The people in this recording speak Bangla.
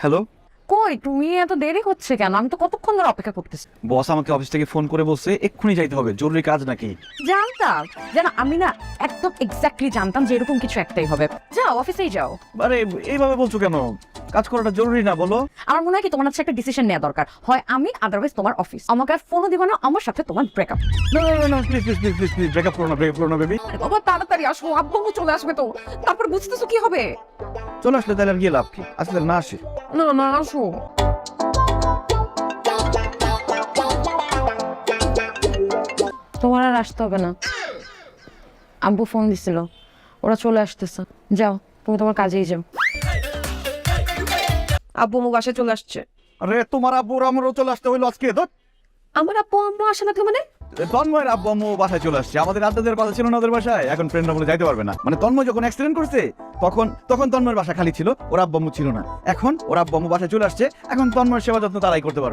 হ্যালো, কই তুমি এত দেরি হচ্ছে কেন? আমি তো কতক্ষণ ধরে অপেক্ষা করতেছি। বস আমাকে অফিস থেকে ফোন করে বলছে এক্ষুনি যাইতে হবে, জরুরি কাজ নাকি। জানতাম যেন আমি না একদম এক্স্যাক্টলি জানতাম যে এরকম কিছু একটাই হবে। যাও অফিসেই যাও। আরে এইভাবে বলছো কেন? কাজ করাটা জরুরি না বলো? আমার মনে হয় কি তোমার হচ্ছে একটা ডিসিশন নেওয়া দরকার, হয় আমি আদারওয়াইজ তোমার অফিস। আমাকে আর ফোনও দিবা না, আমার সাথে তোমার ব্রেকআপ। না না না please please please please please breakup করো না বেবি। বাবা তাড়াতাড়ি আসো, আব্বু চলে আসবে তো, তারপর বুঝতেছো কি হবে। চলে আসলে তাহলে আর গিয়ে লাভ কি? আসলে না আসে। না না আসো। তোমার আর আসতে হবে না, আব্বু ফোন দিছিল, ওরা চলে আসতেছে। যাও তুমি তোমার কাজেই যাও। আব্বু আমার বাসায় চলে আসছে। আরে তোমার আব্বু আমারও চলে আসতে হইলো আজকে। আমার আব্বু আম্মু আসে না মানে? তন্ময়ের আব্বু আম্মু বাসায় চলে আসছে। আমাদের আড্ডাদের কথা ছিল না ওদের বাসায়, এখন ফ্রেন্ডরা বলে যাইতে পারবে না। মানে তন্ময় যখন অ্যাক্সিডেন্ট করছে তখন তন্ময়ের বাসা খালি ছিল, ওর আব্বু আম্মু ছিল না। এখন ওর আব্বু আম্মু বাসায় চলে আসছে, এখন তন্ময়ের সেবা যত্ন তারাই করতে পারবে।